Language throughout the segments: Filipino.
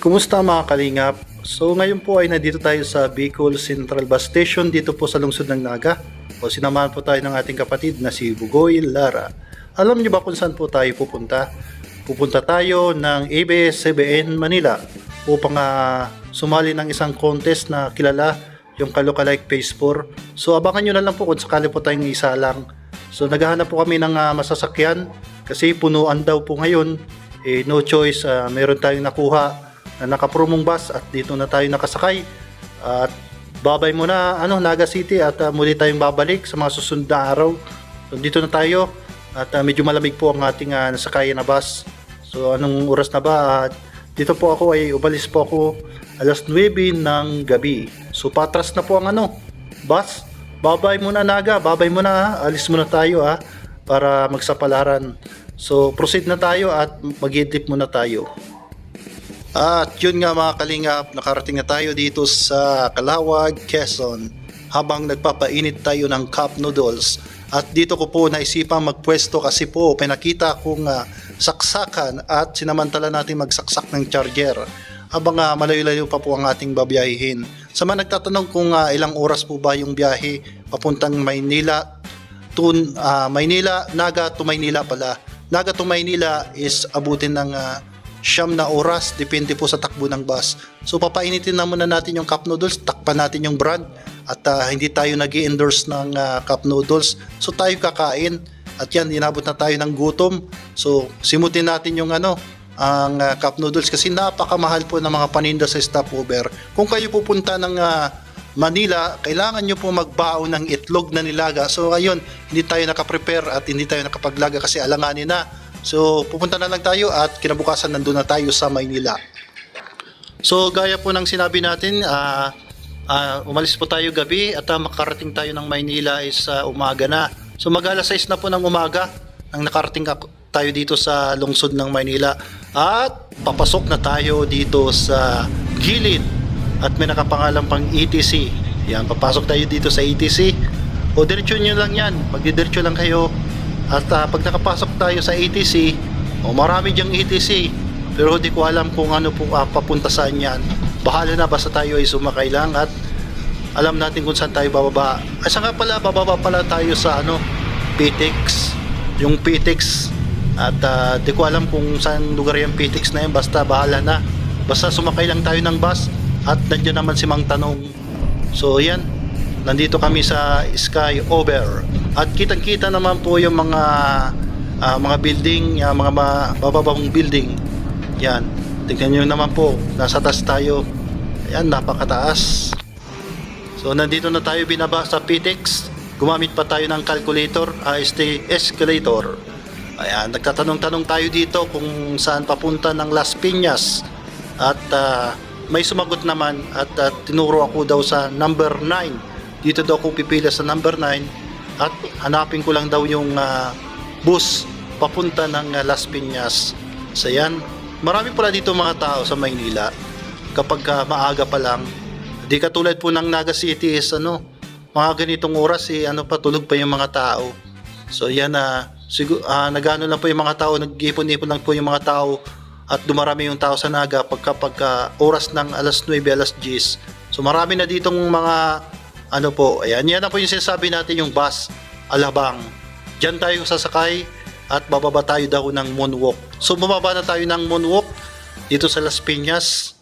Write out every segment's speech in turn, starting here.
Kumusta mga kalingap? So ngayon po ay nandito tayo sa Bicol Central Bus Station dito po sa lungsod ng Naga. O sinamahan po tayo ng ating kapatid na si Bugoy Lara. Alam niyo ba kung saan po tayo pupunta? Pupunta tayo ng ABS-CBN Manila upang sumali ng isang contest na kilala yung Kalokalike Phase 4. So abangan nyo na lang po kung sakali po tayong isa lang. So naghahanap po kami ng masasakyan kasi punuan daw po ngayon. No choice, meron tayong nakuha na nakapromong bus at dito na tayo nakasakay. At babay muna Naga City at muli tayong babalik sa mga susunod na araw. So dito na tayo at medyo malamig po ang ating nasakayan na bus. So anong oras na ba? Dito po ako ay umalis po ako alas 9 ng gabi. So patras na po ang bus. Babay muna Naga, babay muna, alis muna tayo para magsapalaran. So proceed na tayo at mag-idlip muna tayo. At yun nga mga kalingap, nakarating na tayo dito sa Calawag, Quezon habang nagpapainit tayo ng cup noodles. At dito ko po naisipang magpwesto kasi po pinakita kong saksakan at sinamantala natin magsaksak ng charger habang malayo-layo pa po ang ating babiyahihin. Sa mga nagtatanong kung ilang oras po ba yung biyahe papuntang Maynila to Naga to Maynila pala. Naga to Maynila is abutin ng 9 na oras, depende po sa takbo ng bus. So papainitin na muna natin yung cup noodles, takpan natin yung brand at hindi tayo nag-i-endorse ng cup noodles. So tayo kakain at yan, inabot na tayo ng gutom. So simutin natin yung ang cup noodles kasi napakamahal po ng mga paninda sa stopover. Kung kayo pupunta ng Manila, kailangan nyo po magbaon ng itlog na nilaga. So ayun, hindi tayo nakaprepare at hindi tayo nakapaglaga kasi alanganin na. So pupunta na lang tayo at kinabukasan nandun na tayo sa Maynila. So gaya po ng sinabi natin, umalis po tayo gabi at makarating tayo ng Maynila is umaga na. So mag-alas 6 na po ng umaga nang nakarating tayo dito sa lungsod ng Maynila. At papasok na tayo dito sa gilid at may nakapangalan pang ETC. Yan, papasok tayo dito sa ETC. O diretso nyo lang yan, magdidiretso lang kayo. At pag nakapasok tayo sa ETC, marami diyang ETC. Pero hindi ko alam kung ano po papunta saan yan. Bahala na, basta tayo ay sumakay lang at alam natin kung saan tayo bababa. Asa nga pala, bababa pala tayo sa PTEX. Yung PTEX. At di ko alam kung saan lugar yung PTEX na yun. Basta bahala na. Basta sumakay lang tayo ng bus. At nandiyan naman si Mang Tanong. So yan, nandito kami sa Sky Over. At kitang-kita naman po yung mga building, mga bababang building. Yan, tingnan nyo naman po, nasa taas tayo. Yan, napakataas. So nandito na tayo binaba sa PTEX. Gumamit pa tayo ng calculator, escalator. Ayan, nagtatanong-tanong tayo dito kung saan papunta ng Las Piñas. At may sumagot naman at tinuro ako daw sa number 9. Dito daw ako pipila sa number 9 at hanapin ko lang daw yung bus papunta ng Las Piñas. So yan, marami pala dito mga tao sa Maynila kapag maaga pa lang. Di katulad po ng Naga City is mga ganitong oras patulog pa yung mga tao. So yan, nagano lang po yung mga tao, nag-ipon-ipon lang po yung mga tao at dumarami yung tao sa Naga kapag oras ng alas 9, alas 10. So marami na ditong mga ayan na po yung sinasabi natin, yung bus Alabang. Diyan tayo sasakay at bababa tayo daw ng moonwalk. So bumaba na tayo ng moonwalk dito sa Las Piñas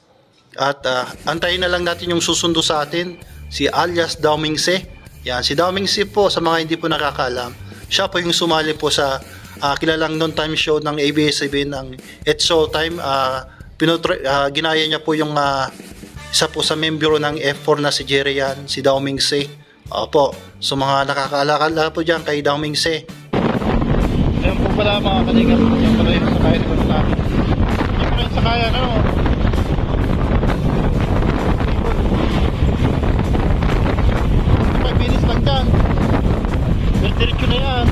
at antayin na lang natin yung susundo sa atin, si alias Daomingse. Yan, si Daomingse po, sa mga hindi po nakakaalam, siya po yung sumali po sa kilalang non-time show ng ABS-CBN ng It's Showtime. Ginaya niya po yung isa po sa membro ng F4 na si Jerry yan, si Daomingse. Opo, so mga nakakaalala po dyan kay Daomingse. Ayan po pala mga kalingap, yan pala yung sakayan ko natin. Yan pala yung sakayan, 5 minutes lang dyan. Diretso na yan.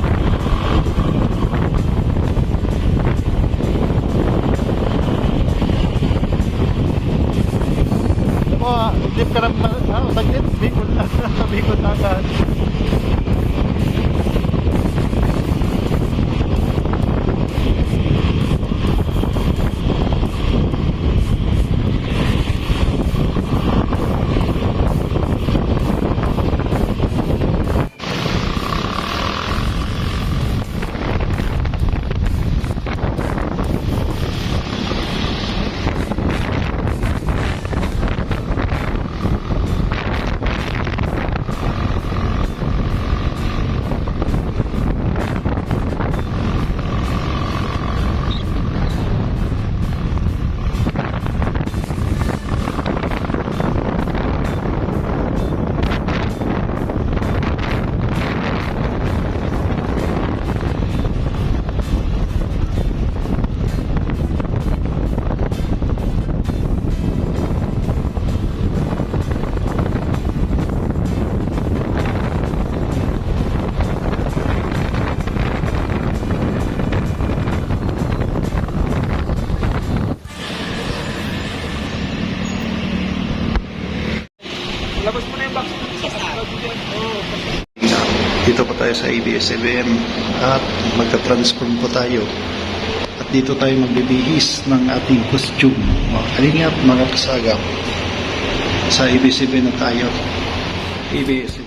Lift ka naman, saglit, Bicol na, Bicol na agad. Labas mo na yung box mo sa sarado dyan. Oo. Dito po tayo sa ABS-CBN at magka-transform po tayo. At dito tayo magbibihis ng ating costume. Mga kalingap, mga kasagap. Sa ABS-CBN na tayo. ABS-CBN.